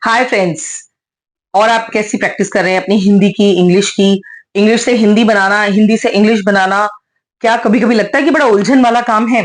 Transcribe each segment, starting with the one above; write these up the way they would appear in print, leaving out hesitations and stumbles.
Hi friends. और आप कैसी प्रैक्टिस कर रहे हैं अपनी हिंदी की, इंग्लिश की? इंग्लिश से हिंदी बनाना, हिंदी से इंग्लिश बनाना क्या कभी कभी लगता है कि बड़ा उलझन वाला काम है?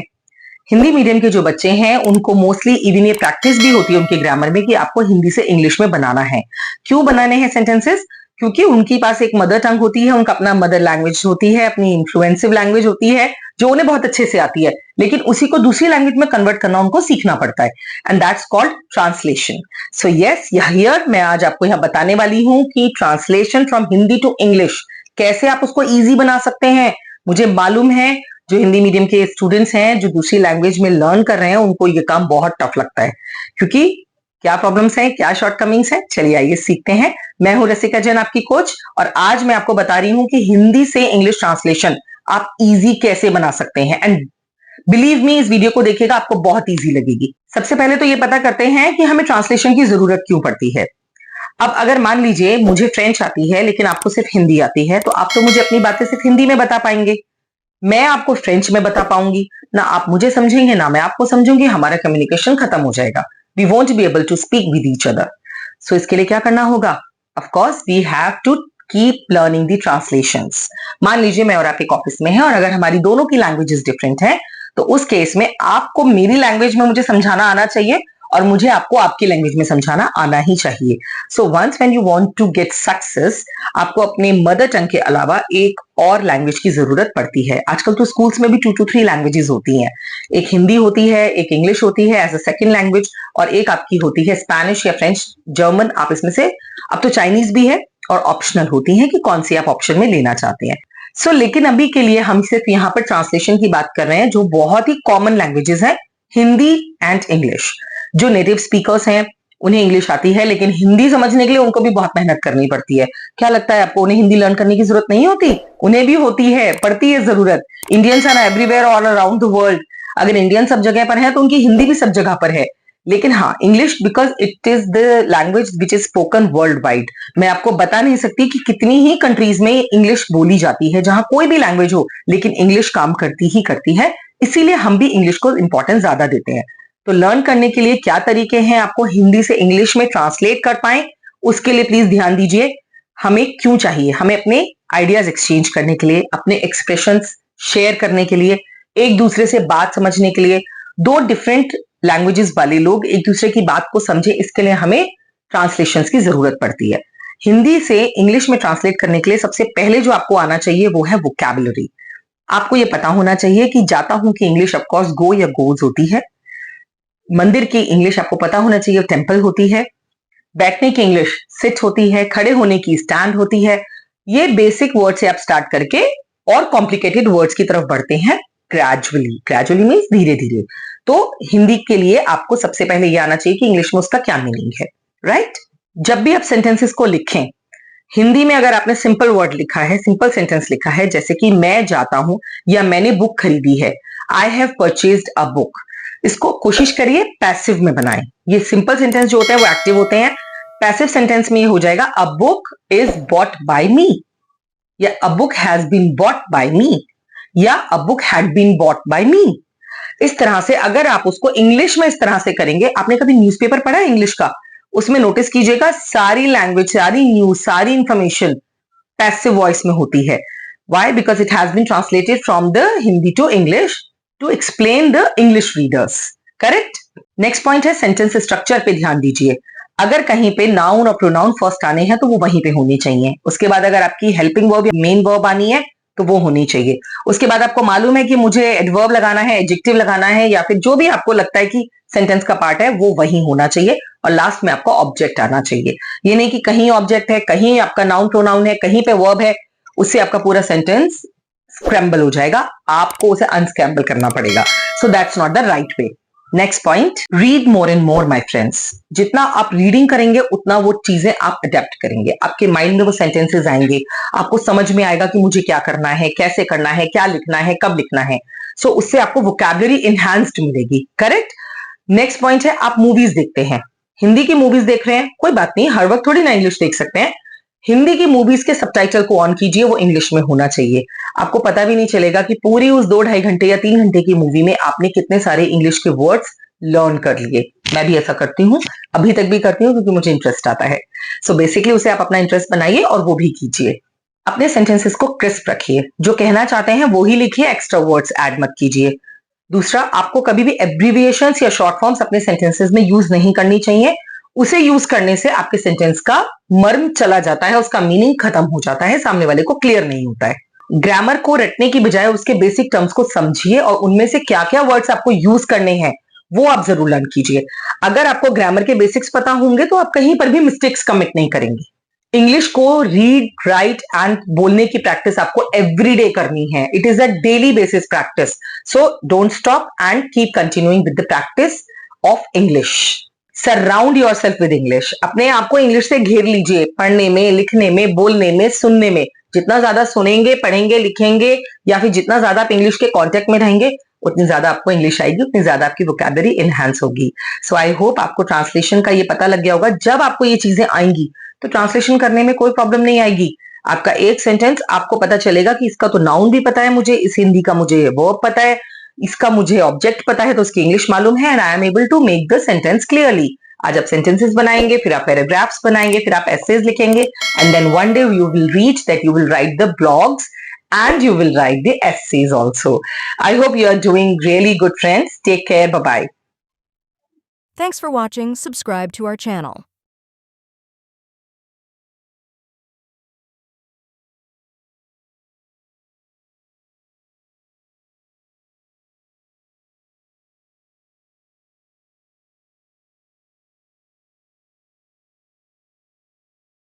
हिंदी मीडियम के जो बच्चे हैं उनको मोस्टली इवन ये प्रैक्टिस भी होती है उनके ग्रामर में कि आपको हिंदी से इंग्लिश में बनाना है। क्यों बनाने हैं सेंटेंसेस? क्योंकि उनके पास एक मदर टंग होती है, उनका अपना मदर लैंग्वेज होती है, अपनी इन्फ्लुएंसिव लैंग्वेज होती है जो उन्हें बहुत अच्छे से आती है, लेकिन उसी को दूसरी लैंग्वेज में कन्वर्ट करना उनको सीखना पड़ता है, and that's called translation. So yes, here मैं आज आपको यहाँ बताने वाली हूँ कि translation from Hindi to English कैसे आप उसको इजी बना सकते हैं। मुझे मालूम है जो हिंदी मीडियम के स्टूडेंट्स हैं जो दूसरी लैंग्वेज में लर्न कर रहे हैं उनको ये काम बहुत टफ लगता है, क्योंकि क्या प्रॉब्लम्स हैं, क्या शॉर्टकमिंग्स हैं। चलिए आइए सीखते हैं। मैं हूं रसिका जैन, आपकी कोच, और आज मैं आपको बता रही हूं कि हिंदी से इंग्लिश ट्रांसलेशन आप इजी कैसे बना सकते हैं। एंड बिलीव मी, इस वीडियो को देखिएगा, आपको बहुत इजी लगेगी। सबसे पहले तो ये पता करते हैं कि हमें ट्रांसलेशन की जरूरत क्यों पड़ती है। अब अगर मान लीजिए मुझे फ्रेंच आती है लेकिन आपको सिर्फ हिंदी आती है, तो आप तो मुझे अपनी बातें सिर्फ हिंदी में बता पाएंगे, मैं आपको फ्रेंच में बता पाऊंगी ना। आप मुझे समझेंगे ना मैं आपको समझूंगी, हमारा कम्युनिकेशन खत्म हो जाएगा। We won't be able to speak with each other. So इसके लिए क्या करना होगा? Of course we have to keep learning the translations. मान लीजिए मैं और आप एक ऑफिस में है और अगर हमारी दोनों की लैंग्वेजेस डिफरेंट है, तो उस केस में आपको मेरी लैंग्वेज में मुझे समझाना आना चाहिए और मुझे आपको आपकी लैंग्वेज में समझाना आना ही चाहिए। So once when you want to get success, आपको अपने मदर टंग के अलावा एक और लैंग्वेज की जरूरत पड़ती है। आजकल तो स्कूल्स में भी 2 to 3 लैंग्वेजेस होती हैं। एक हिंदी होती है, एक इंग्लिश होती है एज अ सेकंड लैंग्वेज, और एक आपकी होती है स्पेनिश या फ्रेंच, जर्मन, आप इसमें से, अब तो चाइनीज भी है, और ऑप्शनल होती है कि कौन सी आप ऑप्शन में लेना चाहते हैं। लेकिन अभी के लिए हम सिर्फ यहाँ पर ट्रांसलेशन की बात कर रहे हैं जो बहुत ही कॉमन लैंग्वेजेस हैं, हिंदी एंड इंग्लिश। जो नेटिव स्पीकर्स हैं उन्हें इंग्लिश आती है, लेकिन हिंदी समझने के लिए उनको भी बहुत मेहनत करनी पड़ती है। क्या लगता है आपको उन्हें हिंदी लर्न करने की जरूरत नहीं होती? उन्हें भी होती है, पड़ती है जरूरत। Indians are everywhere all around the world. अगर इंडियन सब जगह पर है तो उनकी हिंदी भी सब जगह पर है। लेकिन हाँ, English because it is the language which is spoken world wide. मैं आपको बता नहीं सकती कि कितनी ही कंट्रीज में इंग्लिश बोली जाती है, जहां कोई भी लैंग्वेज हो लेकिन इंग्लिश काम करती ही करती है। इसीलिए हम भी इंग्लिश को इंपॉर्टेंस ज्यादा देते हैं। तो लर्न करने के लिए क्या तरीके हैं आपको हिंदी से इंग्लिश में ट्रांसलेट कर पाए, उसके लिए प्लीज ध्यान दीजिए। हमें क्यों चाहिए? हमें अपने आइडियाज एक्सचेंज करने के लिए, अपने एक्सप्रेशंस शेयर करने के लिए, एक दूसरे से बात समझने के लिए। दो डिफरेंट लैंग्वेजेस वाले लोग एक दूसरे की बात को समझे, इसके लिए हमें ट्रांसलेशंस की जरूरत पड़ती है। हिंदी से इंग्लिश में ट्रांसलेट करने के लिए सबसे पहले जो आपको आना चाहिए वो है वोकैबुलरी। आपको ये पता होना चाहिए कि जाता हूं की इंग्लिश ऑफकोर्स गो या गोज होती है। मंदिर की इंग्लिश आपको पता होना चाहिए टेंपल होती है। बैठने की इंग्लिश सिट होती है। खड़े होने की स्टैंड होती है। ये बेसिक वर्ड से आप स्टार्ट करके और कॉम्प्लिकेटेड वर्ड्स की तरफ बढ़ते हैं ग्रेजुअली। ग्रेजुअली मीन्स धीरे धीरे। तो हिंदी के लिए आपको सबसे पहले ये आना चाहिए कि इंग्लिश में उसका क्या मीनिंग है, राइट? जब भी आप सेंटेंसेस को लिखें, हिंदी में अगर आपने सिंपल वर्ड लिखा है, सिंपल सेंटेंस लिखा है, जैसे कि मैं जाता हूं या मैंने बुक खरीदी है, I have purchased a book, इसको कोशिश करिए पैसिव में बनाएं। ये सिंपल सेंटेंस जो होते हैं वो एक्टिव होते हैं। पैसिव सेंटेंस में ये हो जाएगा a book is bought by me, या a book has been bought by me, या a book had been bought by me. इस तरह से अगर आप उसको इंग्लिश में इस तरह से करेंगे, आपने कभी न्यूज़पेपर पढ़ा है इंग्लिश का? उसमें नोटिस कीजिएगा सारी लैंग्वेज, सारी न्यूज, सारी इंफॉर्मेशन पैसिव वॉइस में होती है। Why? Because it has been translated from the Hindi to English to explain the English readers, correct? Next point है सेंटेंस स्ट्रक्चर पे ध्यान दीजिए। अगर कहीं पे नाउन और प्रोनाउन फर्स्ट आने हैं तो वो वहीं पे होनी चाहिए। उसके बाद अगर आपकी हेल्पिंग वर्ब या मेन वर्ब आनी है तो वो होनी चाहिए। उसके बाद आपको मालूम है कि मुझे एडवर्ब लगाना है, एडजेक्टिव लगाना है, या फिर जो भी आपको लगता है कि सेंटेंस का पार्ट है वो वहीं होना चाहिए। और लास्ट में आपको ऑब्जेक्ट आना चाहिए। ये नहीं कि कहीं ऑब्जेक्ट है, कहीं आपका नाउन प्रोनाउन है, कहीं पे वर्ब है, उससे आपका पूरा सेंटेंस स्क्रैम्बल हो जाएगा। आपको उसे अनस्क्रैम्बल करना पड़ेगा। So that's not the right way. Next point, read more and more my friends. जितना आप रीडिंग करेंगे उतना वो चीजें आप अडेप्ट करेंगे, आपके माइंड में वो सेंटेंसेस आएंगे, आपको समझ में आएगा कि मुझे क्या करना है, कैसे करना है, क्या लिखना है, कब लिखना है। सो उससे आपको वोकैबुलरी एनहांस्ड मिलेगी, करेक्ट? नेक्स्ट पॉइंट है, आप मूवीज देखते हैं, हिंदी की मूवीज देख रहे हैं, कोई बात नहीं, हर वक्त थोड़ी ना इंग्लिश देख सकते हैं। हिंदी की मूवीज के सबटाइटल को ऑन कीजिए, वो इंग्लिश में होना चाहिए। आपको पता भी नहीं चलेगा कि पूरी उस 2 ढाई घंटे या 3 घंटे की मूवी में आपने कितने सारे इंग्लिश के वर्ड्स लर्न कर लिए। मैं भी ऐसा करती हूँ, अभी तक भी करती हूँ क्योंकि मुझे इंटरेस्ट आता है। सो बेसिकली उसे आप अपना इंटरेस्ट बनाइए और वो भी कीजिए। अपने सेंटेंसेस को क्रिस्प रखिए, जो कहना चाहते हैं वो ही लिखिए, एक्स्ट्रा वर्ड्स ऐड मत कीजिए। दूसरा, आपको कभी भी एब्रीविएशंस या शॉर्ट फॉर्म्स अपने सेंटेंसेस में यूज नहीं करनी चाहिए। उसे यूज करने से आपके सेंटेंस का मर्म चला जाता है, उसका मीनिंग खत्म हो जाता है, सामने वाले को क्लियर नहीं होता है। ग्रामर को रटने की बजाय उसके बेसिक टर्म्स को समझिए और उनमें से क्या क्या वर्ड्स आपको यूज करने हैं वो आप जरूर लर्न कीजिए। अगर आपको ग्रामर के बेसिक्स पता होंगे तो आप कहीं पर भी मिस्टेक्स कमिट नहीं करेंगे। इंग्लिश को रीड, राइट एंड बोलने की प्रैक्टिस आपको एवरीडे करनी है। It is a daily basis practice. So don't stop and keep continuing with the practice of English. Surround your self with English. अपने आप को इंग्लिश से घेर लीजिए, पढ़ने में, लिखने में, बोलने में, सुनने में। जितना ज्यादा सुनेंगे, पढ़ेंगे, लिखेंगे या फिर जितना ज्यादा आप इंग्लिश के कांटेक्ट में रहेंगे, उतनी ज्यादा आपको इंग्लिश आएगी, उतनी ज्यादा आपकी वोकैबुलरी इनहैंस होगी। सो आई होप आपको ट्रांसलेशन का ये पता लग गया होगा। जब आपको ये चीजें आएंगी तो ट्रांसलेशन करने में कोई प्रॉब्लम नहीं आएगी। आपका एक सेंटेंस आपको पता चलेगा कि इसका तो नाउन भी पता है मुझे, इस हिंदी का मुझे वर्ब पता है, इसका मुझे ऑब्जेक्ट पता है, तो उसकी इंग्लिश मालूम है and I am able to make the sentence clearly. आज आप सेंटेंसेस बनाएंगे, फिर आप पैराग्राफ्स बनाएंगे, फिर आप एसेज लिखेंगे and then one day you will reach that you will write the blogs and you will write the essays also. I hope you are doing really good, friends. Take care. Bye bye. Thanks for watching. Subscribe to our channel.